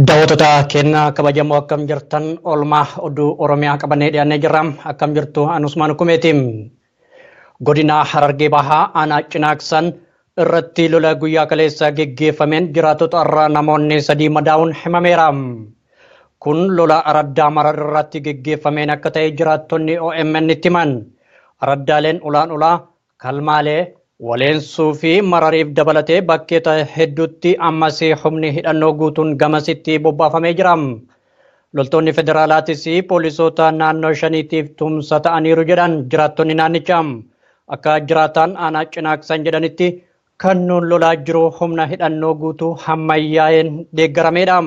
Daawwattoota keenya kabajamoo akkam jirtan oolmaa oduu Oromiyaa qabannee dhiyaannee jirra. Akkam jirtu Anusmaan Kumeetiin. Godina Harargee Bahaa aanaa Cinaaksan irratti lola guyyaa kaleessa geggeeffameen jiraattota irraa namoonni 3 madaa'uun himameera. Kun lola araddaa marar irratti geggeeffameen akka ta'e jiraattonni OMN itti himan. Araddaaleen ulaa kalmaalee Waleensuu fi marariif dabalatee bakkeeta hedduutti ammas humni hidhannoo guutuun gamasitti bobbaafamee jira. Loltoonni federaalaatis poolisoota naannoo 5tiif tumsa ta'aniiru jedhan jiraattonni naannichaa. Akka jiraataan aanaa Cinaaksan jedhanitti kan nuun lolaa jiru humna hidhannoo guutuu hammayyaa'een deeggarameedha.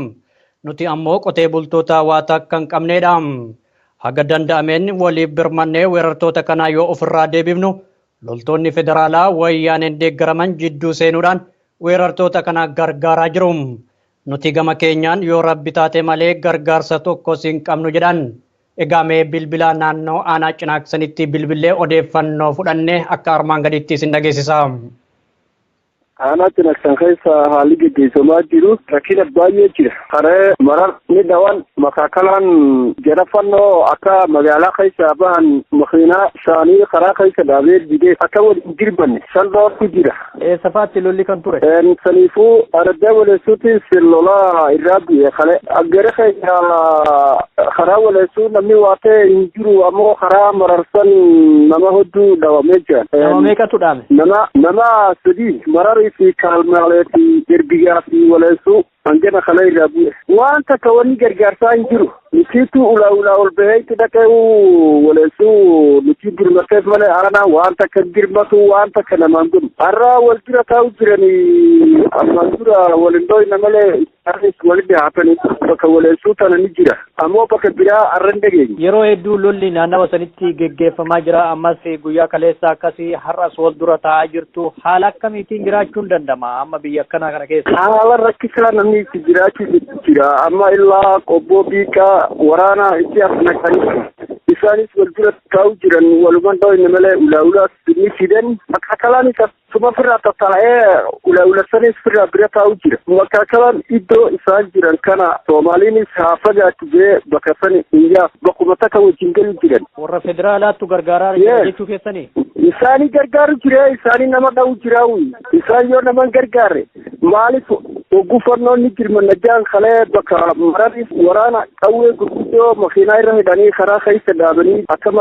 Nuti ammoo qotee bultoota waa takka hin qabneedha. Haga danda'ameen waliif birmannee weerartoota kanaa yoo ofirraa deebifnu loltoonni federaalaa wayyaaneen deeggaraman jidduu seenuudhaan weerartoota kana gargaaraa jiru. Nuti gama keenyaan yoo rabbi taate malee gargaarsa tokko hin qabnu jedhan. Egaa mee bilbila naannoo aanaa Cinaaksanitti bilbilee odeeffannoo fudhannee akka armaan gaditti isin dhageessisa. Aanaa Cinaaksan keessa haalli gaggeeffamaa jiru rakkina baay'ee jira. Karee marar ni dhawan makaakalaan jarafannoo akka magaalaa keessa bahan makiinaa isaanii karaa keessa dhaabee didee akka waliin dirbanne salphaatu jira. Safaatti lolli kan ture. Saniifuu araddaa waleessuutti lolaa irraa bu'e kale aggare keessa karaa waleessuu namni waa ta'e hin jiru ammoo karaa mararsan nama hedduu dhawamee jira. Nama meeqatu dhaame? Nama 3 mararii fi kalmaalee fi derbigaa fi waleessuu hangana kana irraa bu'e. Waan takka wanni gargaarsaa hin jiru. Nutiitu ulaa ol bahee itti dhaqee waleessuu nuti dirmateef malee aanaa waan takka dirmatu waan takka namaan godhu. Har'a wal dura taa'u jiranii ammaan dura waliin dhoyna malee isaanis walitti haatanii bakka waleessuu tana ni jira. Ammoo bakka biraa har'a hin dhageenye. Yeroo hedduu lolli naannawa sanitti geggeeffamaa jira. Ammas guyyaa kaleessa akkasii har'as wal dura taa'aa jirtu. Haala akkamiitiin jiraachuun danda'ama amma biyya akkanaa kana keessa? Haala rakkisaa namni itti jiraachuu jira. Amma illaa qobboo biiqaa waraana itti afnaqanii isaanis wal dura taa'u jiran walumaan dhoyne malee ulaa ni fidan makaakalaan suma firraa tattaa'ee ulaa sanis firraa bira taa'u jira. Makaakalaan iddoo isaan jiran kana Soomaaliinis haa fagaatu jee bakka sani iyyaa bakkuma takka wajjin galu jiran. Warra federaalaattu gargaaraa jechuu keessanii? Isaanii gargaaru jira, isaanii nama dha'u jiraawu. Isaan yoo naman gargaarre maaliif oggufannoon ni jirmanna jaan kalee bakka marariif waraana qawwee gurguddoo makiinaa irra hidhanii karaa keessa dhaabanii akka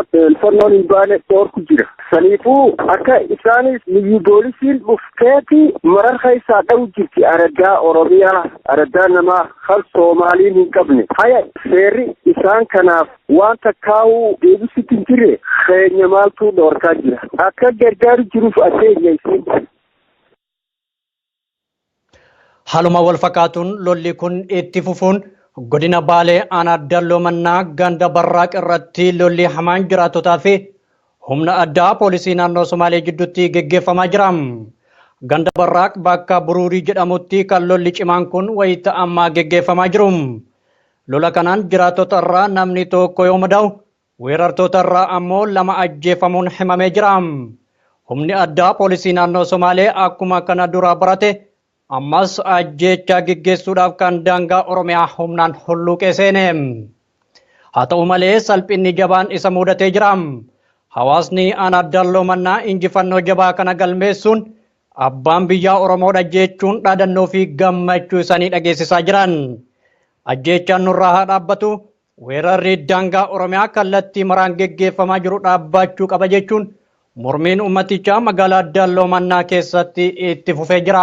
fannoon hin baane dhoorku jira. Saniifuu akka isaanis niyyu boolisiin dhufteeti marar keessaa dha'u jirti araddaa Oromiyaa araddaa namaa kan Soomaaliin hin qabne. Haya seerri isaan kanaaf waan takkaa'uu deebisitti hin jirre keenya maaltu dhoorkaa jira. Akka gargaaru jiruuf adeenya isiin. Haaluma wal fakkaatuun lolli kun itti fufuun godina Baalee aanaa Dalloo ganda Barraaq irratti lolli hamaan jiraattotaa fi humna addaa poolisii naannoo Somaalee jidduutti geggeeffamaa jira. Ganda Barraaq bakka Buruurii jedhamutti kan lolli cimaan kun wayita ammaa geggeeffamaa jiru. Lola kanaan jiraattota irraa namni tokko yoo madaa'u weerartoota irraa ammoo 2 ajjeefamuun himamee jira. Humni addaa poolisii naannoo Somaalee akkuma kana dura barate ammas ajjeechaa geggeessuudhaaf kan daangaa Oromiyaa humnaan hulluuqee seene. Haa ta'u malee salphinni jabaan isa mudatee jira. Hawaasni aanaa Dalloo injifannoo jabaa kana galmeessuun abbaan biyyaa Oromoodha jechuun dhaadannoo fi gammachuu isaanii dhageessisaa jiran. Ajjeechaan nurraa haa dhaabbatu, weerarri daangaa Oromiyaa kallattii maraan geggeeffamaa jiru dhaabbachuu qaba jechuun mormiin uummatichaa magaalaa Dalloo keessatti itti fufee jira.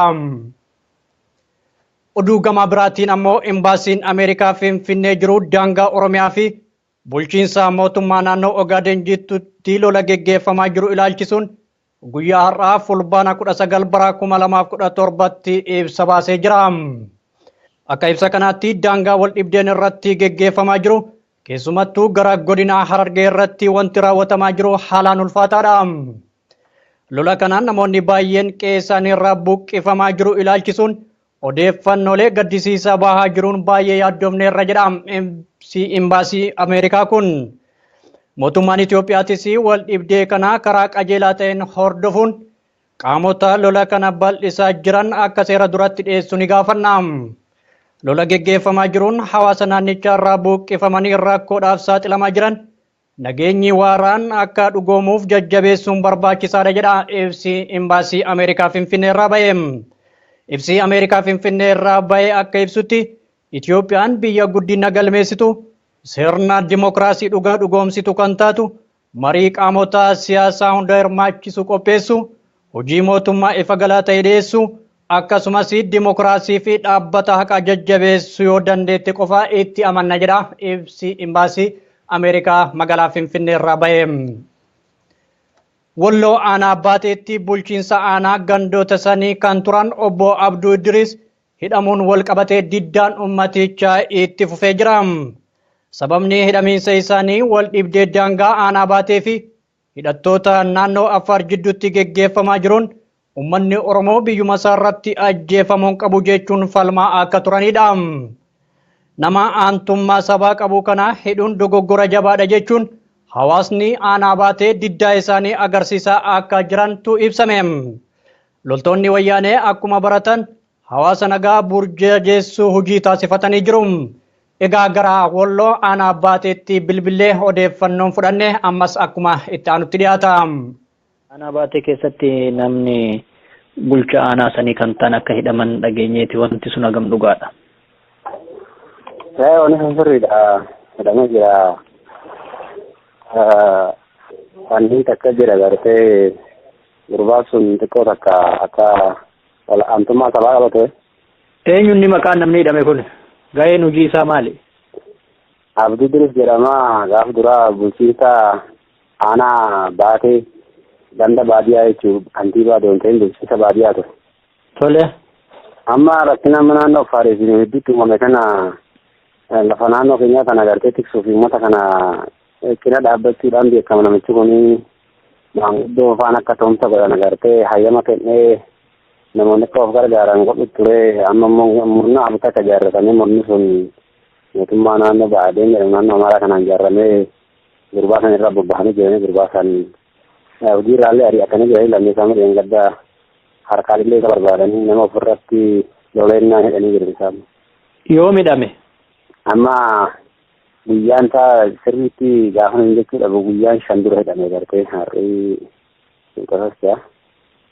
Oduu gama biraatiin ammoo imbaasiin Ameerikaa Finfinnee jiru daangaa Oromiyaa fi bulchiinsa mootummaa naannoo Ogaaden jidduutti lola geggeeffamaa jiru ilaalchisuun guyyaa har'aa fulbaana 19 bara 2017tti ibsa baasee jira. Akka ibsa kanaatti daangaa wal dhibdeen irratti geggeeffamaa jiru keessumattuu gara godina Harargee irratti wanti raawwatamaa jiru haalaan ulfaataadha. Lola kanaan namoonni baay'een qe'ee isaanii irraa buqqifamaa jiru ilaalchisuun odeeffannoolee gaddisiisaa bahaa jiruun baay'ee yaaddoofneerra jedha imbaasii Ameerikaa kun. Mootummaan Itoophiyaattis wal dhibdee kana karaa qajeelaa ta'een hordofuun qaamota lola kana bal'isaa jiran akka seera duratti dhiyeessu ni gaafanna. Lola geggeeffamaa jiruun hawaasa naannichaa irraa buqqifamanii rakkoodhaaf saaxilamaa jiran nageenyi waaraan akka dhugoomuuf jajjabeessuun barbaachisaadha jedha ibsi imbaasii Ameerikaa Finfinnee irraa ba'e. Ibsi Ameerikaa Finfinnee irraa ba'e akka ibsutti Itoophiyaan biyya guddina galmeessitu sirna dimokiraasii dhugaa dhugoomsitu kan taatu marii qaamota siyaasaa hunda hirmaachisu qopheessu hojii mootummaa ifa galaa ta'e dhiyeessu akkasumas dimokiraasii fi dhaabbata haqaa jajjabeessu yoo dandeette qofa itti amanna jedha ibsi imbaasii Ameerikaa magaalaa Finfinnee irraa ba'e. Walloo aanaa baateetti bulchiinsa aanaa gandoota sanii kan turan obbo Abduu Idris hidhamuun wal qabatee diddaan uummatichaa itti fufee jira. Sababni hidhamiinsa isaanii wal dhibdee daangaa aanaa baatee fi hidhattoota naannoo Affaar jidduutti geggeeffamaa jiruun uummanni Oromoo biyyuma isaa irratti ajjeefamuun qabu jechuun falmaa akka turanidha. Nama aantummaa sabaa qabu kana hidhuun dogoggora jabaadha jechuun hawaasni aanaa baatee diddaa isaanii agarsiisaa akka jirantu ibsame. Loltoonni wayyaanee akkuma baratan hawaasa nagaa burjajeessuu hojii taasifatanii jiru. Egaa gara Walloo aanaa baateetti bilbilee odeeffannoon fudhanne ammas akkuma itti aanutti dhiyaata. Aanaa baatee keessatti namni bulchaa aanaa sanii kan ta'an akka hidhaman dhageenyeeti wanti sun hagam dhugaadha. Wanni sirriidha. Hidhamee jira. Wanni takka jira gartee gurbaan sun xiqqoo takka akka aantummaa sabaa qabate. Eenyuun maqaan namni hidhame kun? Gaheen hojii isaa maali? Abduu Idris jedhama. Gaaf dura bulchiinsa aanaa baatee ganda baadiyyaa jechuun kantiibaa doonteen bulchiinsa baadiyyaa ture. Tole. Amma rakkina naannoo Affaariitiin hedduutti uumame kana lafa naannoo keenyaa kana gartee tiksuuf uummata kana cina dhaabbachuudhaan beekama namichi kun maanguddoo faan akka ta'umsa godhan agartee hayyama kennee namoonni akka of gargaaran godhu ture. Amma immoo murna abita akka ijaarratanii murni sun mootummaa naannoo Baadeen jedhamu naannoo Amaaraa kanaan ijaarramee gurbaa san irra bobba'anii jiranii gurbaa san hojii irraallee ari'atanii jiranii lammiisaa midhaan gaddaa harkaallee isa barbaadanii nama ofirratti loleennaa hidhanii jiru isaan. Yoo midhame? Amma guyyaan isaa sirriitti gaafa hin jechuudha guyyaan 5 dura hidhamee gartee harrii qosascha.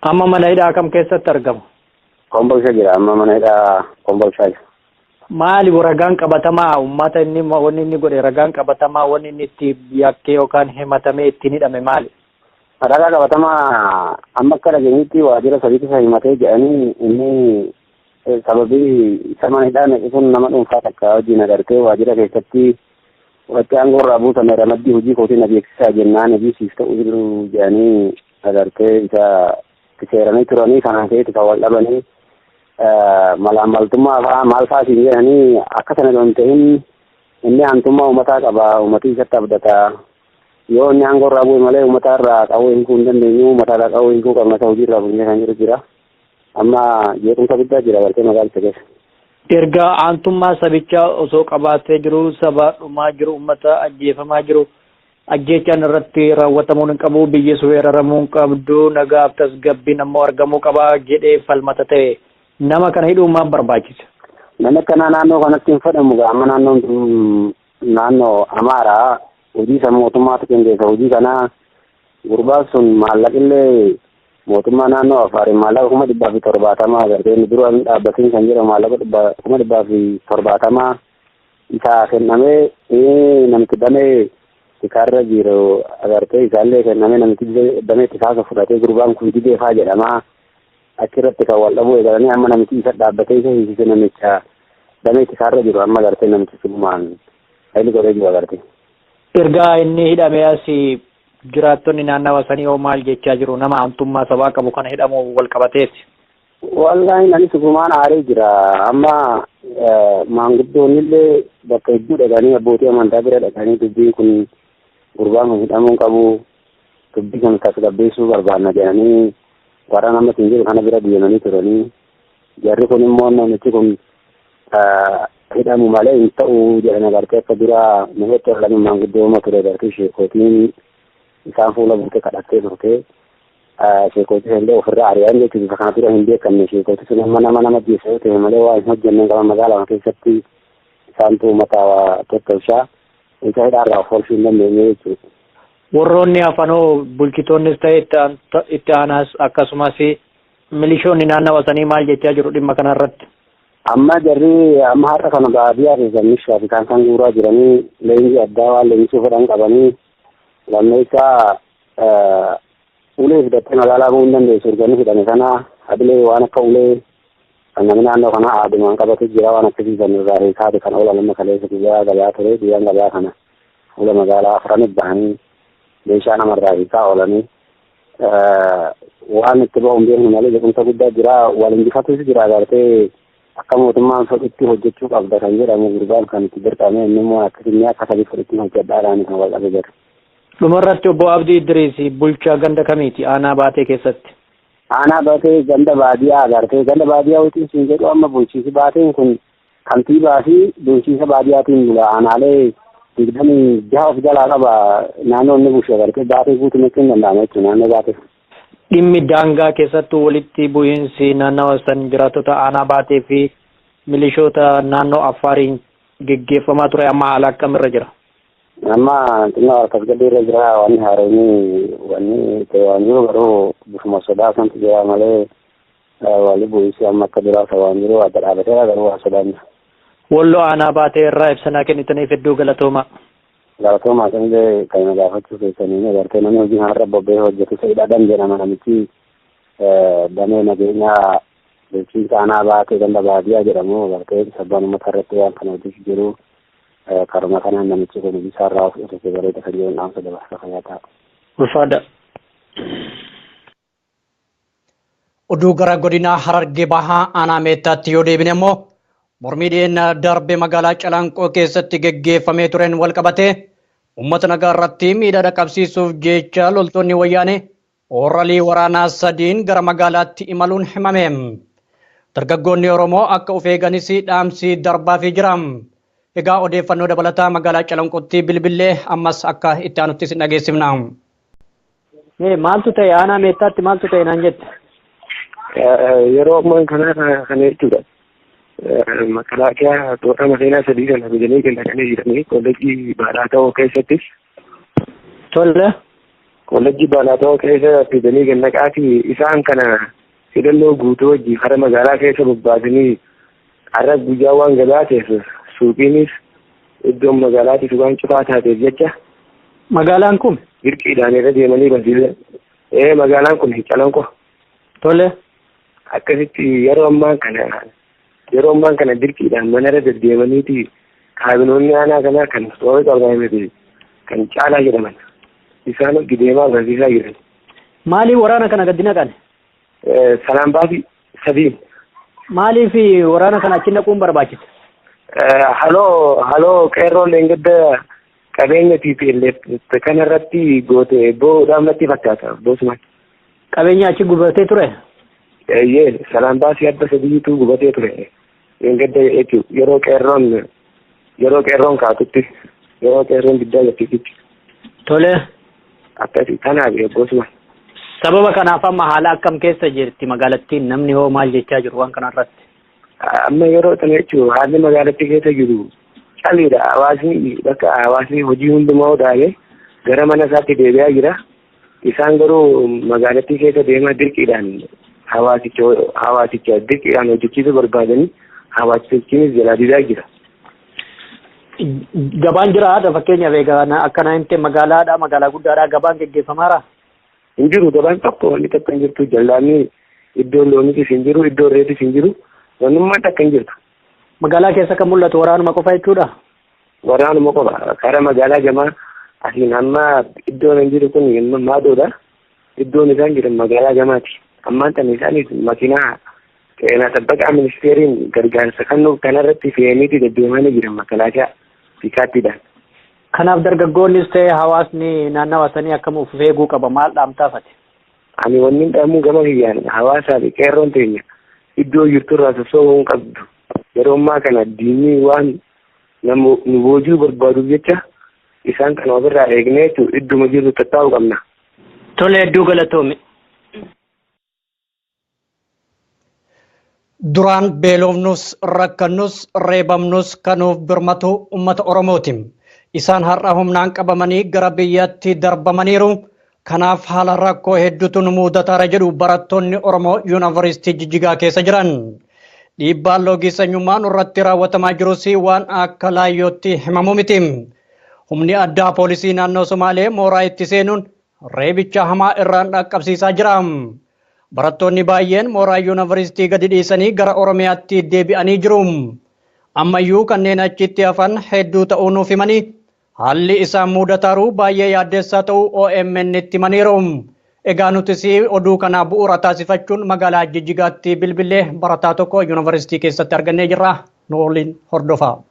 Amma mana hidhaa kam keessatti argamu? Kombolsha jira. Amma mana hidhaa Kombolshaa jira. Maali ragaan qabatamaa uummata wanni inni godhe ragaan qabatamaa wanni inni itti yakkee yookaan himatamee ittiin hidhame maali? Ragaa qabatamaa amma akka dhageenyitti waajjira sadiitti isa himatee jedhanii inni sababii isa mana hidhaa naqisuun nama dhuunfaa takka hojiin agartee waajjira keessatti waqtii aangoo irraa buutame ramaddii hojii kootiin na beeksisaa jennaan hojii siif ta'uu jiru jedhanii agartee isa seeranii turanii kanaan ta'etti kan wal dhabanii malaamaltummaa fa'aa maal fa'aa siin jedhanii akka sana doon ta'in inni aantummaa uummataa qaba uummatii isatti abdataa yoo inni aangoo irraa bu'e malee uummataa irraa qawwee hiikuu hin dandeenyu uummataa irraa qawwee hiikuu qabna hojii irraa bu'ee kan jiru jira. Amma jeequmsa guddaa jira gartee magaalicha keessa. Erga aantummaa sabichaa osoo qabaatee jiru saba dhumaa jiru uummata ajjeefamaa jiru ajjeechaan irratti raawwatamuu hin qabu biyyi weeraramuu hin qabdu nagaaf tasgabbiin ammoo argamuu qaba jedhee falmata ta'e nama kana hidhuu maaf barbaachisa? Namni akkana naannoo kanatti hin fedhamu amma naannoo Amaaraa hojii san mootummaatu qindeessa hojii kana gurbaan sun maallaqillee mootummaa naannoo Affaariin maallaqa 170 agartee inni dura dhaabbatiin kan jedhamu maallaqa 170 isaa kennamee namichi damee tikaarra jiru agartee isaallee kennamee namichi damee tikaasa fudhatee gurbaan kun dideefaa jedhama achirratti kan wal dhabuu eegalanii amma namichi isa dhaabbatee isa hiisise namicha damee tikaarra jiru amma agartee namichi summaan hayli godhee jiru agartee. Ergaa inni hidhamee asii jiraattonni naannawa sanii hoo maal jechaa jiru nama aantummaa sabaa qabu kana hidhamu wal qabateeti? Wallahi nani sugumaan aaree jira amma maanguddoonni illee bakka hedduu dhaqanii abbootii amantaa bira dhaqanii dubbiin kun gurbaan kun hidhamuu qabu dubbii kan tasgabbeessuu barbaanna jedhanii warra nama jiru kana bira deemanii turanii jarri kun immoo namichi kun hidhamu malee hin ta'u jedhan agartee akka dura namatti olaanuu maanguddooma ture agartee sheekootiin isaan fuula buutee kadhattee turte sheekoti illee ofirraa ari'an jechuudha kana dura hin beekamne sheekoti sun nama jeesee ta'e malee waa hin hojjenne qaba magaalaa keessatti isaantu mataa tottolchaa isa hidhaarraa of oolchuu hin dandeenye jechuudha. Warroonni hafanoo bulchitoonnis ta'e itti aanaas akkasumas milishoonni naannawa sanii maal jechaa jiru dhimma kanarratti? Amma jarri amma har'a kana baadiyyaa keessatti fi kan guuraa jiranii leenjii addaa waan leenjisuu fedhan qabanii lammeessaa ulee fidattee magaalaa bu'uu hin dandeessu erganii fidhame kana hadilee waan akka ulee kan namni naannoo kana aadumaan qabatee jira waan akkasiisan irraa reekaate kan oolan amma kaleessa guyyaa gabaa ture guyyaan gabaa kana fuula magaalaa afranitti bahanii meeshaa namarraa hiikaa oolanii waan itti ba'uun beeknu malee jequmsa guddaa jira wal injifatus jira agartee akka mootummaan fedhitti hojjechuu qabda kan jedhamu gurbaan kan itti dirqame inni immoo akkasitti akka sadii fedhitti hojjedhaadhaan kan wal qabe jira. Dhumarratti obbo Abdii Idriis bulchaa ganda kamiiti aanaa baatee keessatti? Aanaa baatee ganda baadiyyaa agartee ganda baadiyyaa waliin siin jedhu amma bulchiisi baateen kun kantiibaa fi bulchiisa baadiyyaatiin bula aanaalee 26 of jalaa qaba naannoo inni bulchu agartee baatee guutuu hin danda'amu jechuudha naannoo baatee. Dhimmi daangaa keessattuu walitti bu'iinsi naannawa san jiraattota aanaa baatee fi milishoota naannoo Affaariin geggeeffamaa ture amma haala akkamirra jira? Amma xinnoo harkas gadhiirra jira wanni haaromii wanni ta'e waan jiru garuu bifuma sodaa kantu jira malee walii bu'iinsi amma akka duraasa waan jiru adda dhaabateera garuu waan sodaanna. Walloo aanaa baatee irraa ibsanaa kennitaniif hedduu galatooma. Galatoomaa sanillee kan na gaafachuu keessanii agartee namni hojii kanarra bobba'ee hojjetu Sa'iidhaan jedhama namichi damee nageenyaa bulchiinsa aanaa baatee ganda baadiyyaa jedhamu agartee sabbaan uummata irratti waan kana hojjetu jiru karuma kanaan namichi kun isaarraa of irratti bareeda kan jiru dhaamsa dabarsa fayyaa ta'a. Ulfaadha. Oduu gara godina Harargee Bahaa aanaa Meettaatti yoo deebine immoo mormiidhaan darbe magaalaa Calanqoo keessatti geggeeffamee tureen wal qabatee uummata nagaa irratti miidhaa dhaqqabsiisuuf jecha loltoonni wayyaanee ooralii waraanaa sadiin gara magaalaatti imaluun himame. Dargaggoonni Oromoo akka of eeganis dhaamsi darbaafii jira. Egaa odeeffannoo dabalataa magaalaa Calanqootti bilbilee ammas akka itti aanutti sin dhageessifna. Maaltu ta'e aanaa Meettaatti maaltu ta'e naan jette? Yeroo ammaa kana jechuudha. Makalaakiyaa toora maseenaa sadii kana bijanii galanii jiranii kolleejjii Baalaatawoo keessattis. Tolle. Kolleejjii Baalaatawoo keessa fidanii gannaqaatii isaan kana hidhannoo guutuu wajjin hara magaalaa keessa bobbaasanii har'a guyyaa waan gabaa ta'eef suuqiinis iddoon magaalaatiif waan cufaa taateef jecha. Magaalaan kun? Dirqiidhaan irra deemanii barsiisan. Magaalaan kun Calanqoo. Tolle. Akkasitti yeroo ammaa kana dirqiidhaan mana irra deddeemaniiti kaabinoonni aanaa kanaa kan toora qabameeti kan caalaa jedhaman isaan gideemaa barsiisaa jiran. Maaliif waraana kana gadi naqan? Salaan baasii sadiin. Maaliif waraana kana achi naquun barbaachise? Haloo qeerroon leengadda qabeenya TPLF kanarratti goote boodhaan natti fakkaata boosuma. Qabeenya achi gubatee ture? Salaan baasii adda sadiitu gubatee ture. Leengadda jechuun yeroo qeerroon kaatutti yeroo qeerroon diddaa jirtitti. Tole. Akkasii kanaaf boosuma. Sababa kanaaf amma haala akkam keessa jirti magaalattiin namni hoo maal jechaa jiru waan kanarratti? Amma yeroo sana jechuun haalli magaalattii keessa jiru caliidha. Hawaasni hojii hundumaa odaale gara mana isaatti deebi'aa jira. Isaan garuu magaalattii keessa deemaa dirqiidhaan hawaasicha dirqiidhaan hojjechiisuu barbaadanii hawaasichiinis jalaa didaa jira. Gabaan jira haadha fakkeenyaaf egaa akkana himte magaalaa guddaadhaa gabaan geggeeffamaara? Hin jiru gabaan tokko wanni takka hin jirtu jallaanni iddoon loonitis hin jiru iddoon reetis hin jiru wannummaa takka hin jirtu. Magaalaa keessa kan mul'atu waraanuma qofa jechuudha? Waraanuma qofa karaa magaalaa gamaa asiin amma iddoon hin jiru kun maadoodha. Iddoon isaan jiran magaalaa gamaati. Ammaan tan isaanis makiinaa qeenaa sabbaqaa ministeeriin gargaarsa kennuuf kanarratti fe'aniiti deddeemanii jiran makalaakaa fiikaattiidhaan. Kanaaf dargaggoonnis ta'e hawaasni naannawa sanii akkam of eeguu qaba maal dhaamtaafate? Ani wanni dhaamuu gama kiyyaan hawaasaa fi qeerroon teenya iddoo jirturraa sossoobuu hin qabdu. Yeroo ammaa kana diinni waan nu boojuu barbaaduuf jecha isaan kana ofirraa eegnee idduma jirru tattaa'uu qabna. Tole hedduu galatoome. Duraan beelofnus rakkannus reebamnus kanuuf birmatu uummata Oromooti. Isaan har'a humnaan qabamanii gara biyyatti darbamaniiru. Kanaaf haala rakkoo hedduutu nu mudataara jedhu barattoonni Oromoo Yuunivarsiitii Jijjigaa keessa jiran. Dhiibbaan loogii sanyummaa nurratti raawwatamaa jirus waan akka laayyootti himamu miti. Humni addaa poolisii naannoo Somaalee mooraa itti seenuun reebicha hamaa irraan dhaqqabsiisaa jira. Barattoonni baay'een mooraa Yuunivarsiitii gadi dhiisanii gara Oromiyaatti deebi'anii jiru. Ammayyuu kanneen achitti hafan hedduu ta'uu nuuf himanii haalli isaan mudataaru baay'ee yaaddeessaa ta'uu OMN itti himaniiru. Egaa nutis oduu kana bu'uura taasifachuun magaalaa Jijjigaatti bilbilee barataa tokko Yuunivarsiitii keessatti argannee jirra. Nu waliin hordofaa.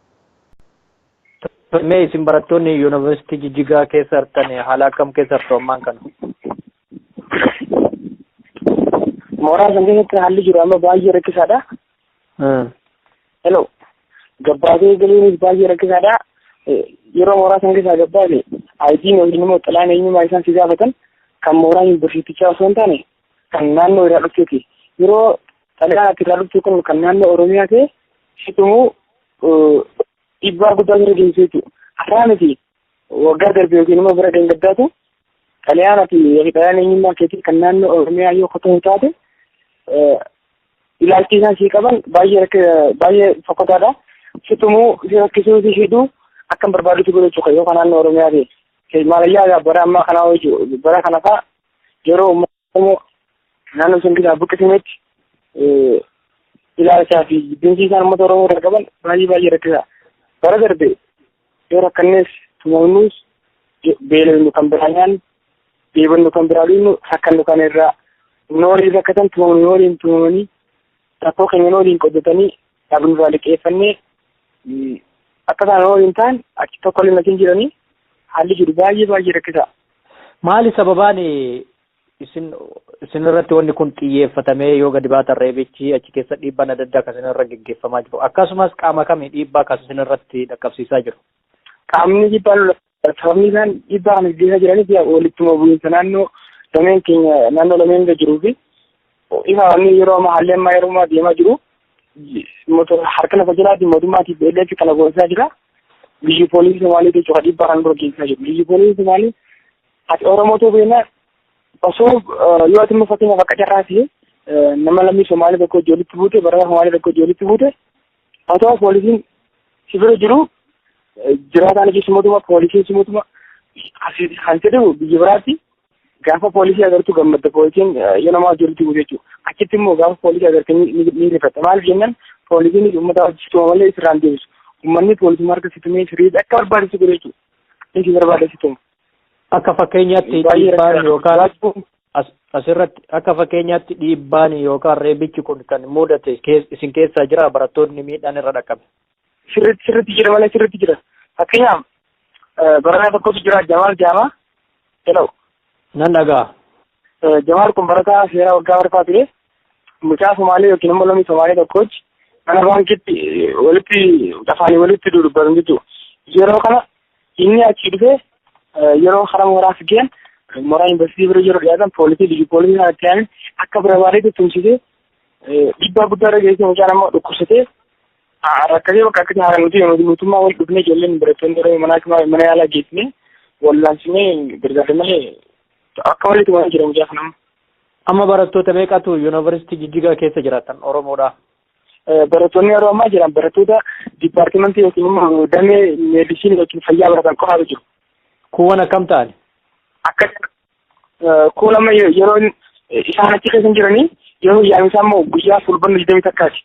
Mee isin barattoonni Yuunivarsiitii Jijjigaa keessa jirtan haala akkam keessa jirtu ammaan kana? Mooraa san keessatti haalli jiru amma baay'ee rakkisaadha. Hello. Gabbaatee galuunis baay'ee rakkisaadha. Yeroo mooraa san keessaa gabbaate ayitiin yookiin immoo xalaan eenyummaa isaan si gaafatan kan mooraa yuunivarsiitichaa osoo hin taane kan naannoo irraa dhufteeti. Yeroo xalaan ati irraa dhufte kun kan naannoo Oromiyaa ta'e situmuu dhiibbaa guddaa bira geessu jechuudha. Haraa miti waggaa darbe yookiin immoo bira deengadaatu xalaan ati xalaan eenyummaa keetii kan naannoo Oromiyaa yoo qotuu taate ilaalchi isaan sii qaban baay'ee fokkotaadha. Situmuu si rakkisuu si hidhuu akkam barbaadutti godhachuu kan yoo kan naannoo Oromiyaa ta'e maalayyaa bara ammaa kanaa hojii bara kana fa'a yeroo uummanni naannoo sun keessaa buqqisimetti ilaalchaa fi jibbinsi isaan uummata Oromoo irra qaban baay'ee rakkisaa. Bara darbe yoo rakkannees tumamnuus beelofnu kan biraa nyaannu deebannu kan biraa dhiinnu rakkannu kan irraa noolii rakkatan tumamnu nooliin tumamanii rakkoo keenya nooliin qoddatanii dhabnurraa liqeeffannee akka isaan nooliin ta'an achi tokko illee natiin jiranii haalli jiru baay'ee rakkisaa. Maali sababaan isin irratti wanni kun xiyyeeffatamee yoo gadi baatan reebichi achi keessa dhiibbaan adda addaa kan irra geggeeffamaa jiru akkasumas qaama kamii dhiibbaa kan isin irratti dhaqqabsiisaa jiru? Qaamni dhiibbaa sababni isaan dhiibbaa kana geggeessaa jiraniif walittuma bu'iinsa naannoo lameen keenya naannoo lameen irra jiruu fi ifaan yeroo amma haalli ammaa yeroo ammaa deemaa jiru harka lafa jalaatiin mootummaatiif beellee fi kana goosisaa jira. Biyyi poolisii Somaalee jechuudha dhiibbaa kan dura geessisaa jiru. Biyyi poolisii Somaalee ati Oromootu beeknaa osoo yoo ati immoo fakkeenyaaf akka carraati nama lammii Somaalee tokko ijoollitti buute barataa Somaalee tokko ijoollitti buute otoo poolisiin si bira jiru jiraataan keessi mootummaa poolisiin mootummaa kan jedhu biyya biraatti gaafa poolisii agartu gammadda poolisiin yoo nama ijoollitti buute jechuudha. Achitti immoo gaafa poolisii agarte ni rifatta. Maaliif jennaan poolisiin uummata hojjetu malee isirraan deebisu. Uummanni poolisii marga situmee sirriitti akka barbaadesu godhe jechuudha. Inni barbaadesitu. Akka fakkeenyaatti dhiibbaan yookaan asirratti akka fakkeenyaatti dhiibbaan yookaan reebichi kun kan mudate isin keessaa jira barattoonni miidhaan irra dhaqqabe. Sirriitti jira malee sirriitti jira. Fakkeenyaaf barataa tokkotu jira Jamaal Jaamaa. Hello. Nan dhagaa. Jamaal kun barataa seeraa waggaa barfaa ture. Mucaa Somaalee yookiin immoo lammii Somaalee tokkochi mana baankitti afaanii walitti dubbatan jechuudha. Yeroo kana inni achi dhufee yeroo hara mooraa fiigeen mooraa yuunivarsiitii bira yeroo dhiyaatan poolisii biyyi poolisii sana itti aanan akka barbaadeetti tumsisee dhiibbaa guddaa irra geessee mucaan ammoo dhukkubsatee rakkatee bakka akkatti haala nuti mootummaa wal dhufnee ijoolleen barattoonni yeroo mana yaalaa geessinee wallaansisnee gargaarre malee akka walitti waan jira mucaa kana. Amma barattoota meeqatu Yuunivarsiitii Jijjigaa keessa jiraatan Oromoodha? Barattoonni yeroo ammaa jiran barattoota dipaartimentii yookiin immoo damee meedisinii yookiin fayyaa baratan qofaatu jiru. Kuuwwan akkam ta'ani? Akka kuuwwan amma yeroo isaan achi keessa jiranii yeroo yaa'insaa immoo guyyaa fulbaana 20 takkaati.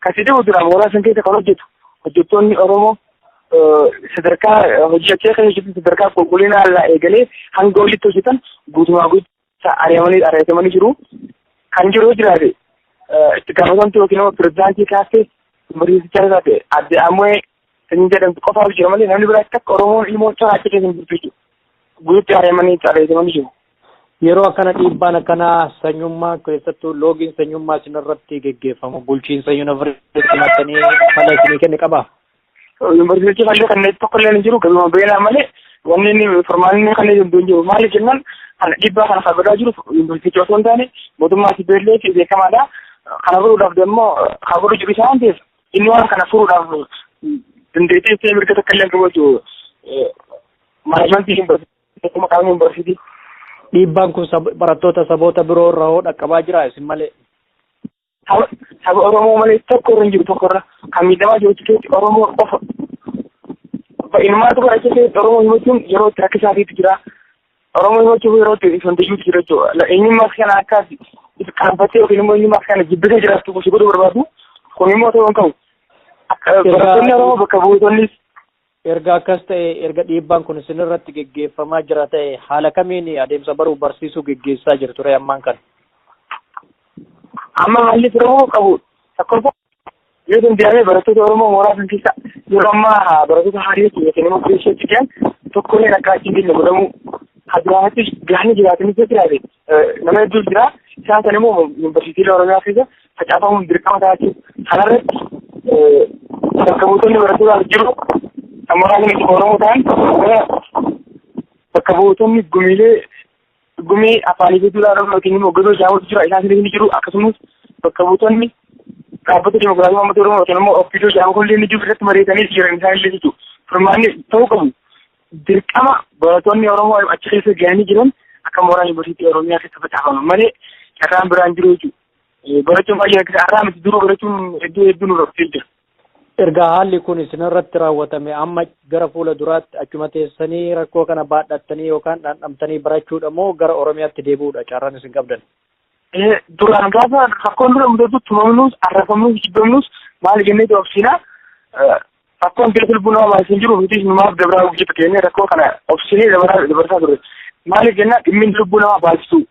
Kasi ta'u dura mooraa san keessa kan hojjettoonni Oromoo sadarkaa hojii achii keessa hojjetan sadarkaa qulqullina irraa eegalee hanga olitti hojjetan guutumaa guutuu ari'atamanii jiru. Kan jiru jiraate itti gaafatamtu yookiin immoo pirezidaantii kaasee yuunivarsiitichaa taate adde ammoo kan jedhamtu qofaatu jira malee namni biraatti akka Oromoon ilmoo caa achi keessa hin jirtu jechuudha. Guututti ari'atamanii jiru. Yeroo akkana dhiibbaan akkanaa sanyummaa keessattuu loogiin sanyummaa isin irratti geggeeffamu bulchiinsa yuunivarsiitii maxxanii fala isinii kenne qabaa? Yuunivarsiitii fallee kanneen tokko illee hin jiru gabima beelaa malee wanni inni formaalni kanneen hin jiru maaliif jennaan dhiibbaa kana fagadaa jiru yuunivarsiitii osoo hin taane mootummaa Tibeellee fi beekamaadha. kana furuudhaaf immoo haa godhu jiru isaan ta'eef inni waan kana furuudhaaf dandeettii ishee mirga takka illee qabatu maanajimentii yuunivarsiitii maqaan yuunivarsiitii. Dhiibbaan kun barattoota saboota biroo irraa hoo dhaqqabaa jira isin malee? Saba Oromoo malee tokko irra hin jiru tokko irra kan miidhamaa jiru keessatti Oromoo qofa. Ilmaatu barachaa keessatti Oromoo himachuun yeroo itti akka isaatiitu jira. Oromoo himachuuf yeroo itti sondayyuutu jira jechuudha. Eenyummaa kana akkas qaanfatee yookiin immoo eenyummaa kana jibbisee jiraatu gosa godhuu barbaadu kun immoo ta'uu hin qabu. Barattoonni Oromoo bakka bu'uutonnis. Erga akkas ta'e erga dhiibbaan kun isin irratti geggeeffamaa jira ta'e haala kamiin adeemsa baruu barsiisuu geggeessaa jirtu ture ammaan kana? Amma haalli Oromoo qabu tokkoffaa yoo danda'ame barattoota Oromoo mooraa san keessa yeroo ammaa barattoota hariitti yookiin immoo kireesheetti jiran tokkollee rakkaachiin keenya godhamu hadraatti gaanii jiraatanii jiraate nama hedduu jira isaan sana immoo yuunivarsiitii Oromiyaa keessa facaafamuun dirqama taa'achuuf kanarratti bakka buutonni barattootaaf jiru mooraa kana Oromoo ta'an bakka buutonni gumii afaanii fi duudhaa yookiin immoo godoo jaamutu jira isaan ni jiru akkasumas bakka buutonni dhaabbata dimokiraasii uummata Oromoo yookiin immoo ofiidoo jaamu kunillee ni jiru irratti mari'atanii jiran isaan illee jechuudha. Furmaanni ta'uu qabu dirqama barattoonni Oromoo achi keessa gahanii jiran akka mooraa yuunivarsiitii Oromiyaa keessa facaafaman malee carraan biraan jiru jechuudha. Barachuun baay'ee rakkisa har'aa miti duruu barachuun hedduu nu rakkisee jira. Erga haalli kun isin irratti raawwatame amma gara fuula duraatti achuma teessanii rakkoo kana baadhattanii yookaan dhandhamtanii barachuudha moo gara Oromiyaatti deebi'uudha carraan isin qabdan? Duraan gaafa rakkoon dura mudatu tumamnuus arrafamnuus jibbamnuus maal jennee obsinaa rakkoon keessa lubbuu namaa baay'isee jiru nuti numaaf dabraa hojjeta kennee rakkoo kana obsinee dabarsaa ture. Maaliif jennaa dhimmi lubbuu namaa baay'isu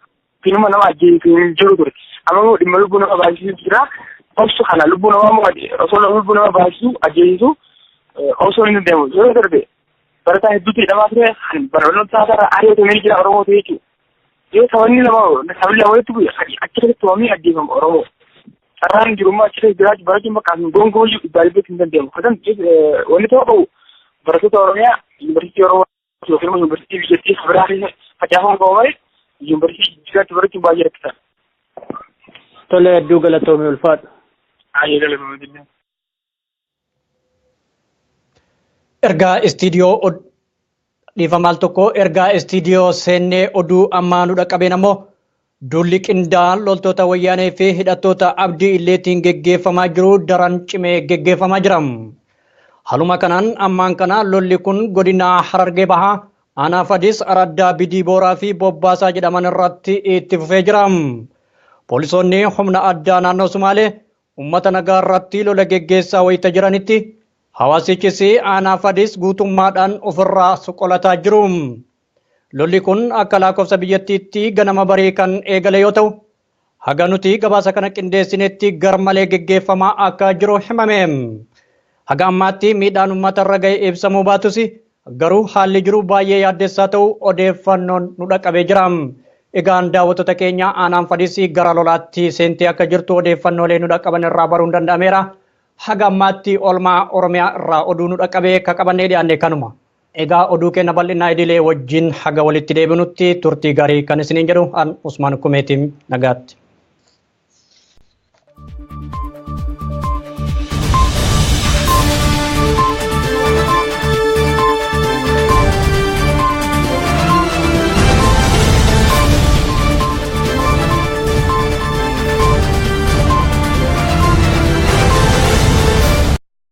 finuma nama ajjeesee jiru ture. Amma immoo dhimma lubbuu namaa baay'isuu jira. Obsu kana lubbuu namaa osoo lubbuu namaa baay'isu ajjeesu osoo hin deemu yoo darbe barataa hedduutti hidhamaa ture barnoota isaarraa ari'atamee jira Oromoo ta'e jechuudha. Yoo sabni lama walitti bu'e achi keessatti tumamee ajjeefama Oromoo. Carraan jirummaa achi keessa jiraachuu barachuun bakka gongo iyyuu dhibbaa dhibbeetti hin dandeenyu. Kasan wanni ta'uu qabu barattoota Oromiyaa yuunivarsiitii Oromoo yookiin immoo yuunivarsiitii biyyattii biraa keessa facaafamuu qabu malee yuunivarsiitii jiraachuu barachuun baay'ee rakkisaadha. Tole hedduu galatoomii ulfaadha. Ergaa istiidiyoo dhiifamaa tokko ergaa istiidiyoo seennee oduu ammaa nu dhaqqabeen ammoo duulli qindaa'aan loltoota wayyaanee fi hidhattoota abdii illeetiin geggeeffamaa jiru daran cimee geggeeffamaa jira. Haluma kanaan ammaan kana lolli kun godina Harargee Bahaa aanaa Fadis Araddaa Bidii Booraa fi Bobbaasaa jedhaman irratti itti fufee jira. Poolisoonni humna addaa naannoo Sumaalee ummata nagaa irratti lola geggeessaa wayita jiranitti hawaasichis aanaa Fadis guutummaadhaan ofirraa soqolataa jiru. Lolli kun akka lakkoofsa biyyattiitti ganama barii kan eegale yoo ta'u haga nuti gabaasa kana qindeessinetti garmalee geggeeffamaa akka jiru himame. Haga ammaatti miidhaan uummata irra ga'e ibsamuu baatus garuu haalli jiru baay'ee yaaddessaa ta'u odeeffannoon nu dhaqqabee jira. Egaan daawwattoota keenya aanaan Fadis gara lolaatti seentee akka jirtu odeeffannoolee nu dhaqqaban irraa baruun danda'ameera. Haga ammaatti oolmaa Oromiyaa irraa oduu nu dhaqqabee akka qabannee dhiyaanne kanuma. Egaa oduu keenya bal'inaa idilee wajjin haga walitti deebinutti turtii gaarii kan isiniin jedhu an Usmaan Kumeetiin nagaatti.